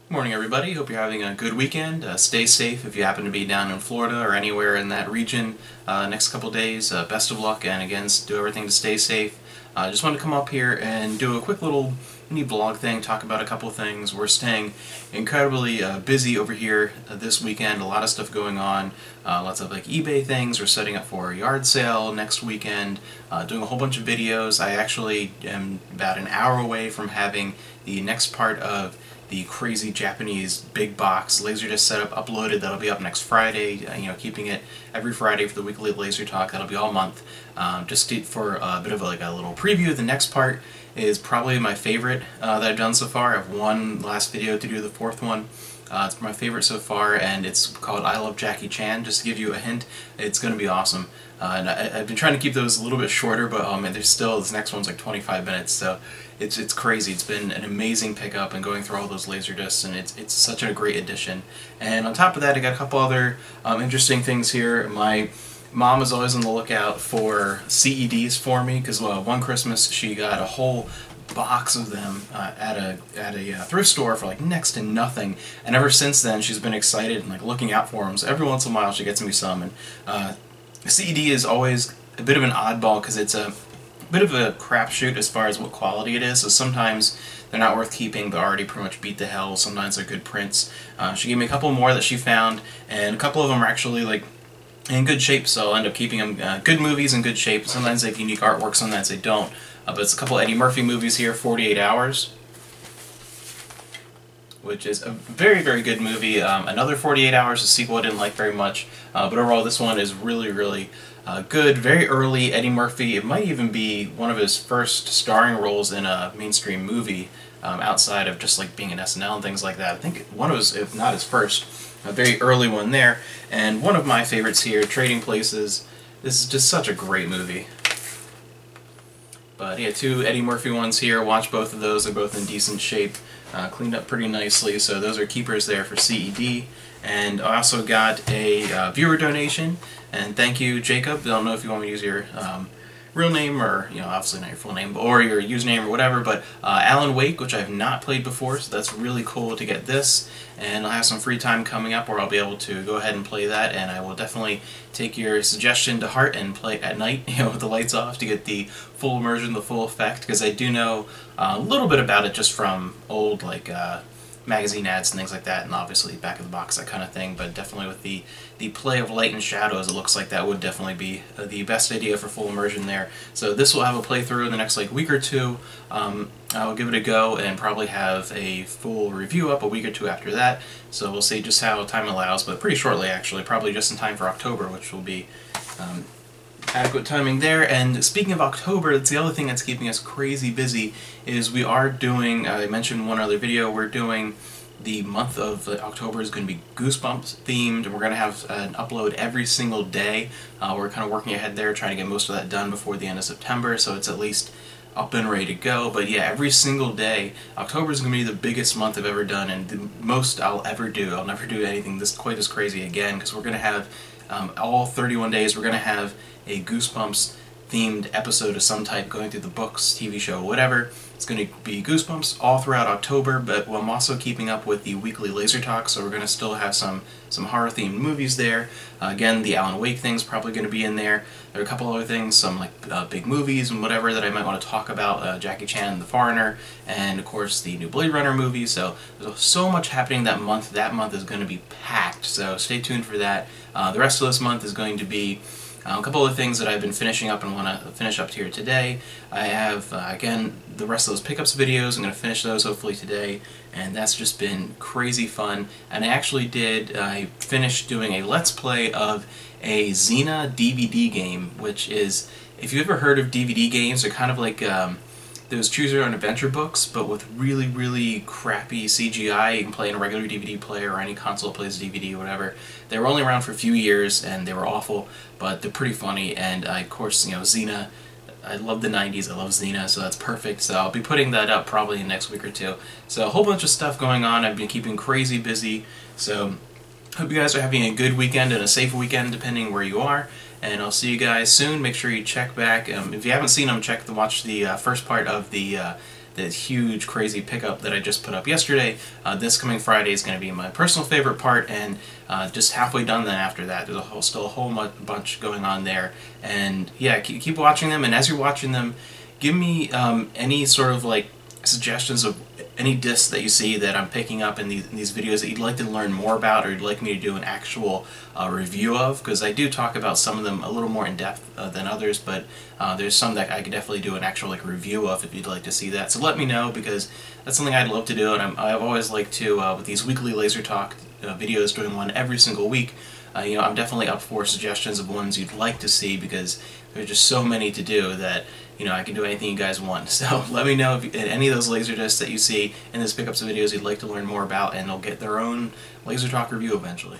Morning, everybody. Hope you're having a good weekend. Stay safe if you happen to be down in Florida or anywhere in that region next couple days. Best of luck, and again, do everything to stay safe. I just wanted to come up here and do a quick little mini vlog thing, talk about a couple of things. We're staying incredibly busy over here this weekend. A lot of stuff going on. Lots of like eBay things. We're setting up for a yard sale next weekend. Doing a whole bunch of videos. I actually am about an hour away from having the next part of the crazy Japanese big box Laserdisc setup uploaded. That'll be up next Friday, keeping it every Friday for the weekly Laser Talk. That'll be all month. Just for a bit of a little preview, the next part is probably my favorite that I've done so far. I have one last video to do, the fourth one. It's my favorite so far, and it's called I Love Jackie Chan. Just to give you a hint, it's going to be awesome. And I've been trying to keep those a little bit shorter, but oh man, there's still, this next one's like 25 minutes, so it's crazy. It's been an amazing pickup and going through all those Laserdiscs, and it's such a great addition. And on top of that, I got a couple other interesting things here. My mom is always on the lookout for CEDs for me, because one Christmas she got a whole box of them at a thrift store for like next to nothing, and ever since then she's been excited and like looking out for them. So every once in a while she gets me some, and CED is always a bit of an oddball because it's a bit of a crapshoot as far as what quality it is. So sometimes they're not worth keeping, but already pretty much beat the hell. Sometimes they're good prints. She gave me a couple more that she found, and a couple of them are actually like in good shape, so I'll end up keeping them. Good movies in good shape. Sometimes they have unique artwork, sometimes they don't. But it's a couple Eddie Murphy movies here, 48 Hours, which is a very, very good movie. Another 48 Hours, a sequel I didn't like very much, but overall this one is really, really good. Very early Eddie Murphy. It might even be one of his first starring roles in a mainstream movie, outside of just like being in SNL and things like that. I think one of his, if not his first, a very early one there. And one of my favorites here, Trading Places. This is just such a great movie. But yeah, two Eddie Murphy ones here. Watch both of those. They're both in decent shape. Cleaned up pretty nicely, so those are keepers there for CED. And I also got a viewer donation, and thank you, Jacob. I don't know if you want me to use your real name, or obviously not your full name, or your username or whatever, but Alan Wake, which I've not played before, so that's really cool to get this. And I'll have some free time coming up where I'll be able to go ahead and play that, and I will definitely take your suggestion to heart and play at night, with the lights off, to get the full immersion, the full effect, because I do know a little bit about it just from old magazine ads and things like that, and obviously back of the box, that kind of thing. But definitely with the play of light and shadows, it looks like that would definitely be the best idea for full immersion there. So this will have a playthrough in the next week or two. I'll give it a go and probably have a full review up a week or two after that. So we'll see just how time allows, but pretty shortly actually, probably just in time for October, which will be adequate timing there. And speaking of October, that's the other thing that's keeping us crazy busy, is we are doing, I mentioned in one other video, we're doing the month of October is going to be Goosebumps themed, and we're going to have an upload every single day. We're kind of working ahead there, trying to get most of that done before the end of September, so it's at least up and ready to go. But yeah, every single day. October is going to be the biggest month I've ever done, and the most I'll ever do. I'll never do anything quite as crazy again, because we're going to have all 31 days, we're going to have a Goosebumps themed episode of some type, going through the books, TV show, whatever. It's going to be Goosebumps all throughout October, but I'm also keeping up with the weekly Laser Talk, so we're going to still have some horror themed movies there. Again, the Alan Wake thing's probably going to be in there. There are a couple other things, some big movies and whatever that I might want to talk about, Jackie Chan, The Foreigner, and of course the new Blade Runner movie. So there's so much happening that month. That month is going to be packed, so stay tuned for that. The rest of this month is going to be a couple of things that I've been finishing up and want to finish up here today. I have, again, the rest of those pickups videos. I'm going to finish those hopefully today, and that's just been crazy fun. And I finished doing a Let's Play of a Xena DVD game, which is, if you've ever heard of DVD games, they're kind of like those Choose Your Own Adventure books, but with really, really crappy CGI. You can play in a regular DVD player or any console that plays DVD or whatever. They were only around for a few years, and they were awful, but they're pretty funny. And of course, Xena, I love the 90s, I love Xena, so that's perfect. So I'll be putting that up probably in the next week or two. So a whole bunch of stuff going on. I've been keeping crazy busy, so hope you guys are having a good weekend and a safe weekend depending where you are. And I'll see you guys soon. Make sure you check back. If you haven't seen them, watch the first part of the the huge crazy pickup that I just put up yesterday. This coming Friday is going to be my personal favorite part, and just halfway done then after that. There's still a whole bunch going on there. And yeah, keep watching them, and as you're watching them, give me any sort of like suggestions of any discs that you see that I'm picking up in these videos that you'd like to learn more about, or you'd like me to do an actual review of, because I do talk about some of them a little more in depth than others, but there's some that I could definitely do an actual like review of if you'd like to see that. So let me know, because that's something I'd love to do, and I've always liked to, with these weekly Laser Talk videos, doing one every single week. You know, I'm definitely up for suggestions of ones you'd like to see, because there's just so many to do that, you know, I can do anything you guys want. So let me know if any of those laser discs that you see in this pickups videos you'd like to learn more about, and they'll get their own Laser Talk review eventually.